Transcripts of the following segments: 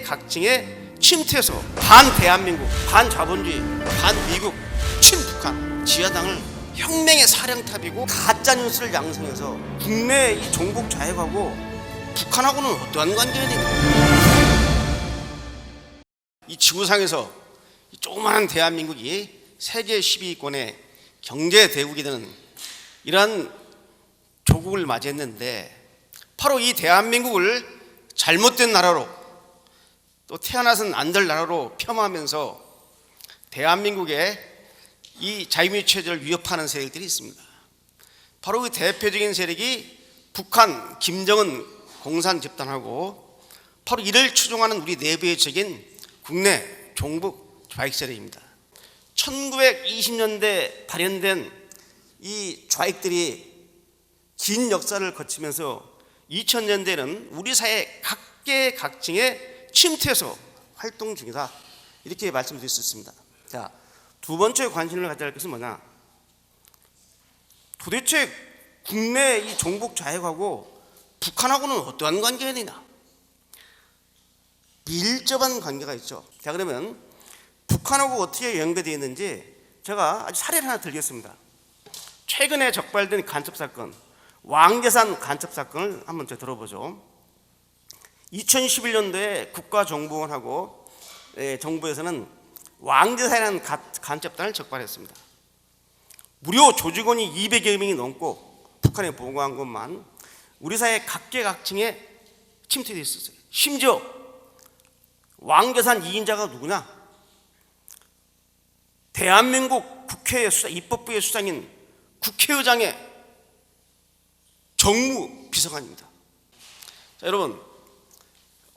각계각층에 침투해서 반 대한민국, 반 자본주의, 반 미국, 친북한 지하당을 혁명의 사령탑이고 가짜 뉴스를 양성해서 국내 이 종북 좌익하고 북한하고는 어떠한 관계입니까? 이 지구상에서 이 조그마한 대한민국이 세계 10위권의 경제 대국이 되는 이러한 조국을 맞이했는데, 바로 이 대한민국을 잘못된 나라로, 또 태어나선 안 될 나라로 폄하하면서 대한민국의 이 자유민주 체제를 위협하는 세력들이 있습니다. 바로 그 대표적인 세력이 북한 김정은 공산 집단하고, 바로 이를 추종하는 우리 내부의 적인 국내 종북 좌익 세력입니다. 1920년대 발현된 이 좌익들이 긴 역사를 거치면서 2000년대는 우리 사회 각계각층에 침투해서 활동 중이다, 이렇게 말씀드릴 수 있습니다. 자, 두 번째 관심을 가져야 할 것은 뭐냐? 도대체 국내 이 종북 좌익하고 북한하고는 어떠한 관계가 되냐? 밀접한 관계가 있죠. 자, 그러면 북한하고 어떻게 연계되어 있는지 제가 아주 사례를 하나 들겠습니다. 최근에 적발된 간첩 사건, 왕재산 간첩 사건을 한번 들어보죠. 2011년도에 국가정보원하고 정부에서는 왕재산이라는 간첩단을 적발했습니다. 무려 조직원이 200여 명이 넘고 북한에 보고한 것만 우리 사회 각계각층에 침투되어 있었어요. 심지어 왕재산 2인자가 누구냐? 대한민국 국회의 입법부의 수장인 국회의장의 정무비서관입니다. 자, 여러분,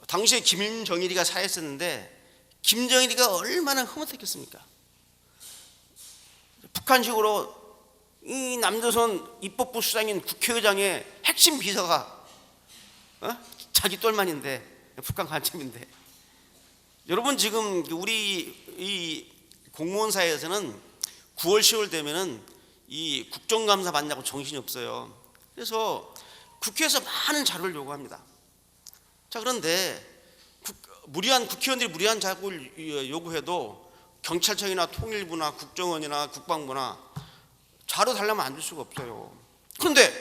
당시에 김정일이가 사했었는데 김정일이가 얼마나 흐뭇했겠습니까? 북한식으로 이 남조선 입법부 수장인 국회의장의 핵심 비서가 자기 똘만인데, 북한 간첩인데. 여러분, 지금 우리 이 공무원 사회에서는 9월 10월 되면은 이 국정감사 받냐고 정신이 없어요. 그래서 국회에서 많은 자료를 요구합니다. 자, 그런데 국회의원들이 무리한 자료를 요구해도 경찰청이나 통일부나 국정원이나 국방부나 자료 달라면 안 줄 수가 없어요. 그런데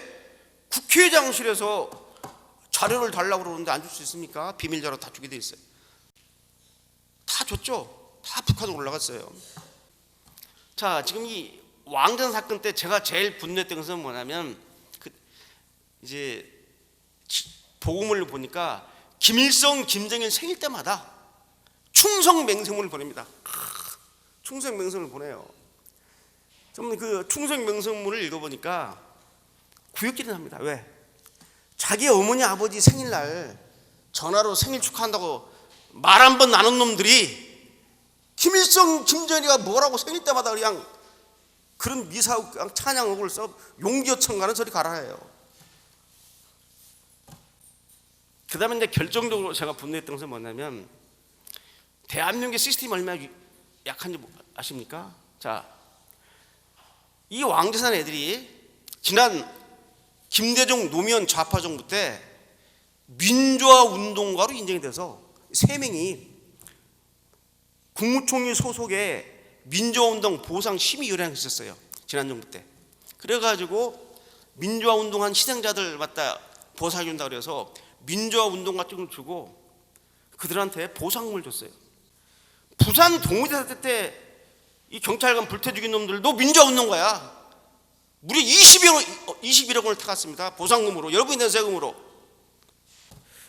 국회의장실에서 자료를 달라고 그러는데 안 줄 수 있습니까? 비밀 자료 다 주게 돼 있어요. 다 줬죠. 다 북한으로 올라갔어요. 자, 지금 이 왕전 사건 때 제가 제일 분노했던 것은 뭐냐면, 이제 복음을 보니까 김일성, 김정일 생일 때마다 충성 맹세문을 보냅니다. 충성 맹세문을 보내요. 좀 그 충성 맹세문을 읽어보니까 구역질이 납니다. 왜? 자기 어머니 아버지 생일날 전화로 생일 축하한다고 말 한 번 나눈 놈들이 김일성, 김정일이가 뭐라고 생일 때마다 그냥 그런 미사옥 찬양곡을 써 용기어청 가는 소리 가라 해요. 그 다음에 이제 결정적으로 제가 분노했던 것은 뭐냐면, 대한민국의 시스템이 얼마나 약한지 아십니까? 자, 이 왕재산 애들이 지난 김대중 노무현 좌파 정부 때 민주화 운동가로 인정이 돼서 3명이 국무총리 소속의 민주화운동 보상심의위원회가 있었어요, 지난 정부 때. 그래가지고 민주화운동한 희생자들 갖다 보상해준다 그래서 민주화운동 같은 걸 주고 그들한테 보상금을 줬어요. 부산 동호대 때 이 경찰관 불태 죽인 놈들도 민주화운동가야. 무려 21억 원을 타갔습니다, 보상금으로, 여러분이 낸 세금으로.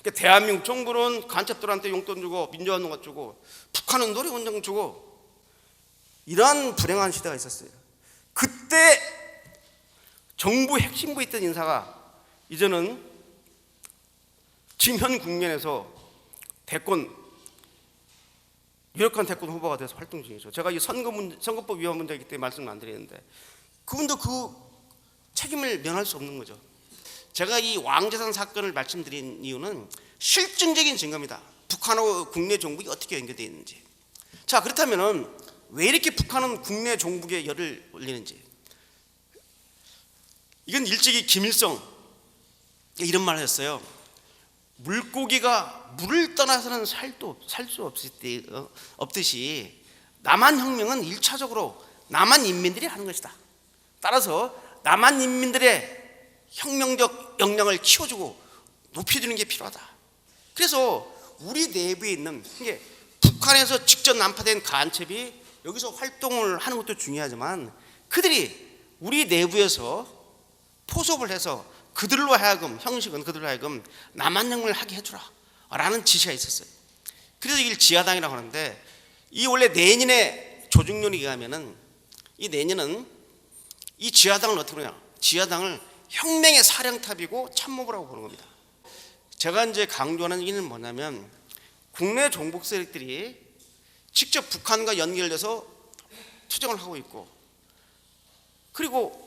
그러니까 대한민국 정부는 간첩들한테 용돈 주고 민주화운동가 주고 북한은 노래운동 주고, 이러한 불행한 시대가 있었어요. 그때 정부 핵심부에 있던 인사가 이제는 지금 현 국면에서 유력한 대권 후보가 돼서 활동 중이죠. 제가 이 선거법 위반 문제이기 때문에 말씀을 안 드리는데, 그분도 그 책임을 면할 수 없는 거죠. 제가 이 왕재산 사건을 말씀드린 이유는 실증적인 증거입니다. 북한하고 국내 종북이 어떻게 연결되어 있는지. 자, 그렇다면은 왜 이렇게 북한은 국내 종북에 열을 올리는지. 이건 일찍이 김일성 이런 말을 했어요. 물고기가 물을 떠나서는 살 수 없듯이 남한 혁명은 1차적으로 남한 인민들이 하는 것이다. 따라서 남한 인민들의 혁명적 역량을 키워주고 높여주는 게 필요하다. 그래서 우리 내부에 있는 이게 북한에서 직접 난파된 간첩이 여기서 활동을 하는 것도 중요하지만 그들이 우리 내부에서 포섭을 해서 그들로 하여금 남한 혁명을 하게 해주라 라는 지시가 있었어요. 그래서 이걸 지하당이라고 하는데, 이 원래 내년의 조직론에 의하면은 이 내년은 이 지하당을 어떻게 보냐, 지하당을 혁명의 사령탑이고 참모부라고 보는 겁니다. 제가 이제 강조하는 얘기는 뭐냐면, 국내 종북 세력들이 직접 북한과 연결돼서 투쟁을 하고 있고, 그리고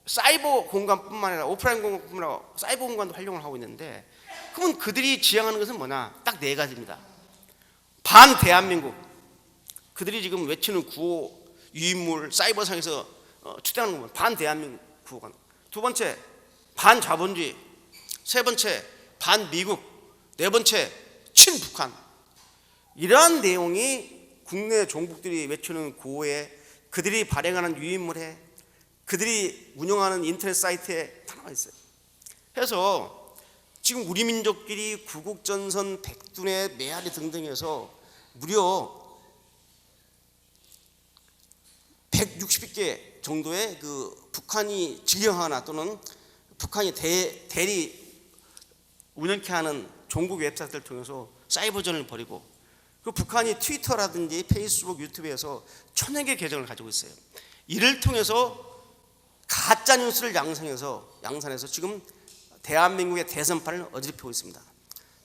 사이버 공간뿐만 아니라 오프라인 공간뿐만 아니라 사이버 공간도 활용을 하고 있는데, 그러면 그들이 지향하는 것은 뭐냐? 딱 네 가지입니다. 반 대한민국, 그들이 지금 외치는 구호 유인물 사이버상에서 투쟁하는 것은 반 대한민국 구호가. 두 번째, 반 자본주의. 세 번째, 반 미국. 네 번째, 친북한. 이러한 내용이 국내 종북들이 외치는 구호에, 그들이 발행하는 유인물에, 그들이 운영하는 인터넷 사이트에 다 나와 있어요. 그래서 지금 우리 민족끼리 구국전선, 백두뇌, 메아리 등등해서 무려 160개 정도의 그 북한이 직영하나 또는 북한이 대리 운영케 하는 종북 웹사이트를 통해서 사이버전을 벌이고, 그 북한이 트위터라든지 페이스북, 유튜브에서 1000여 개 계정을 가지고 있어요. 이를 통해서 가짜 뉴스를 양산해서 지금 대한민국의 대선판을 어지럽히고 있습니다.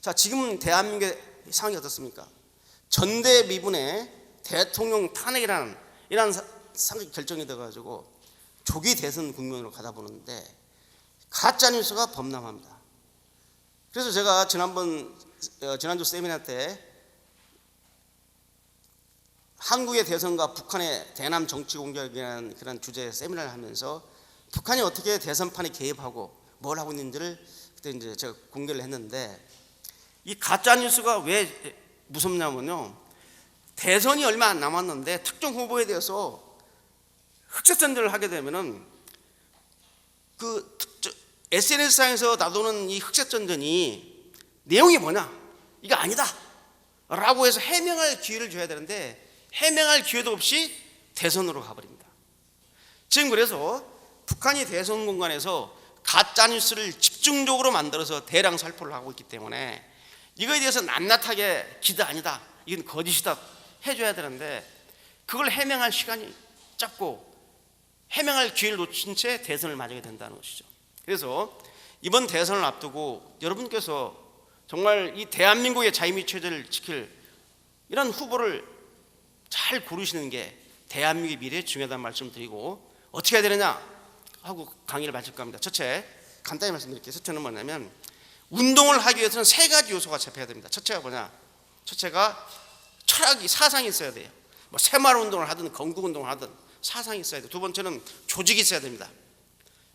자, 지금 대한민국의 상황이 어떻습니까? 전대미분의 대통령 탄핵이라는 이런 상황이 결정이 돼가지고 조기 대선 국면으로 가다 보는데 가짜 뉴스가 범람합니다. 그래서 제가 지난주 세미나 때 한국의 대선과 북한의 대남 정치 공격이라는 그런 주제의 세미나를 하면서 북한이 어떻게 대선판에 개입하고 뭘 하고 있는지를 그때 이제 제가 공개를 했는데, 이 가짜 뉴스가 왜 무섭냐면요, 대선이 얼마 안 남았는데 특정 후보에 대해서 흑색전전을 하게 되면은 그 SNS상에서 나도는 이 흑색전전이 내용이 뭐냐, 이거 아니다 라고 해서 해명할 기회를 줘야 되는데 해명할 기회도 없이 대선으로 가버립니다. 지금 그래서 북한이 대선 공간에서 가짜뉴스를 집중적으로 만들어서 대량 살포를 하고 있기 때문에 이거에 대해서 낱낱하게 기다 아니다, 이건 거짓이다 해줘야 되는데, 그걸 해명할 시간이 짧고 해명할 기회를 놓친 채 대선을 맞이하게 된다는 것이죠. 그래서 이번 대선을 앞두고 여러분께서 정말 이 대한민국의 자유민주 체제를 지킬 이런 후보를 잘 고르시는 게 대한민국의 미래에 중요하다는 말씀을 드리고, 어떻게 해야 되느냐 하고 강의를 마칠까 합니다. 첫째, 간단히 말씀드릴게요. 첫째는 뭐냐면, 운동을 하기 위해서는 세 가지 요소가 잡혀야 됩니다. 첫째가 뭐냐, 첫째가 철학이, 사상이 있어야 돼요. 뭐 새마을 운동을 하든 건국 운동을 하든 사상이 있어야 돼요. 두 번째는 조직이 있어야 됩니다.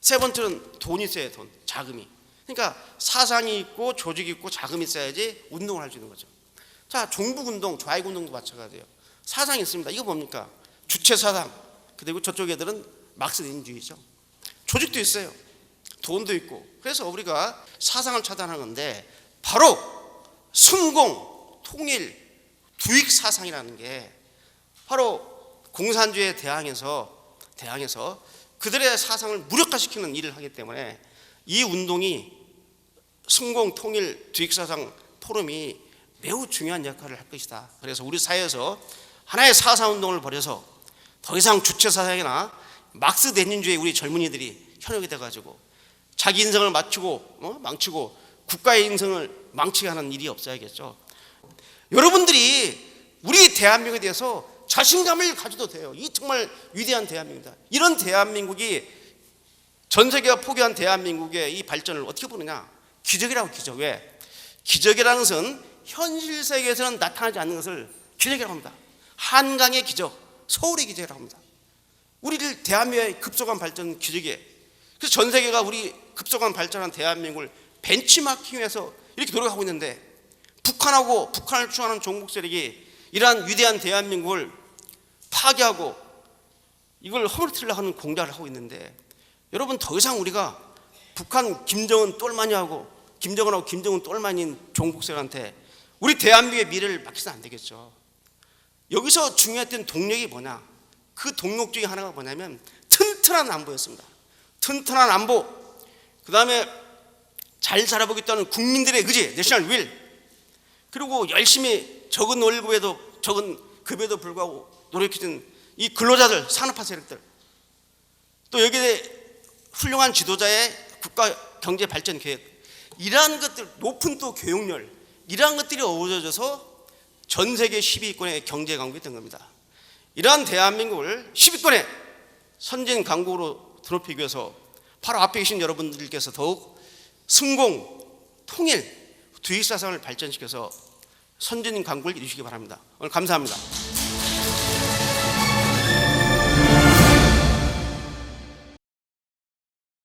세 번째는 돈이 있어야 돼요. 자금이. 그러니까 사상이 있고 조직이 있고 자금이 있어야지 운동을 할 수 있는 거죠. 자, 종북운동, 좌익운동도 마찬가지예요. 사상이 있습니다. 이거 뭡니까? 주체사상. 그리고 저쪽 애들은 막스레닌주의죠. 조직도 있어요. 돈도 있고. 그래서 우리가 사상을 차단하는 건데, 바로 순공, 통일, 두익 사상이라는 게 바로 공산주의에 대항해서 그들의 사상을 무력화시키는 일을 하기 때문에 이 운동이 순공, 통일, 두익 사상 포럼이 매우 중요한 역할을 할 것이다. 그래서 우리 사회에서 하나의 사상운동을 벌여서 더 이상 주체사상이나 막스레닌주의 우리 젊은이들이 현역이 돼가지고 자기 인생을 망치고 국가의 인생을 망치게 하는 일이 없어야겠죠. 여러분들이 우리 대한민국에 대해서 자신감을 가져도 돼요. 이 정말 위대한 대한민국이다. 이런 대한민국이 전 세계가 포기한 대한민국의 이 발전을 어떻게 보느냐? 기적이라고. 기적. 왜? 기적이라는 것은 현실 세계에서는 나타나지 않는 것을 기적이라고 합니다. 한강의 기적, 서울의 기적이라고 합니다. 우리를 대한민국의 급속한 발전 기적이에요. 그래서 전 세계가 우리 급속한 발전한 대한민국을 벤치마킹해서 이렇게 노력하고 있는데 북한하고 북한을 추구하는 종북 세력이 이러한 위대한 대한민국을 파괴하고 이걸 허물뜨리려고 하는 공작을 하고 있는데 여러분 더 이상 우리가 북한 김정은 똘마니하고 김정은하고 김정은 똘마니인 종북 세력한테 우리 대한민국의 미래를 맡기서는 안 되겠죠. 여기서 중요했던 동력이 뭐냐? 그 동력 중에 하나가 뭐냐면 튼튼한 안보였습니다. 튼튼한 안보, 그 다음에 잘 살아보겠다는 국민들의 의지, 내셔널 윌, 그리고 열심히 적은 월급에도 적은 급여에도 불구하고 노력해준 이 근로자들, 산업화 세력들, 또 여기에 훌륭한 지도자의 국가 경제 발전 계획, 이러한 것들, 높은 또 교육열, 이러한 것들이 어우러져서 전 세계 10위권의 경제 강국이 된 겁니다. 이러한 대한민국을 10위권의 선진 강국으로 드높이기 위해서 바로 앞에 계신 여러분들께서 더욱 승공, 통일, 두익사상을 발전시켜서 선진 강국을 이루시기 바랍니다. 오늘 감사합니다.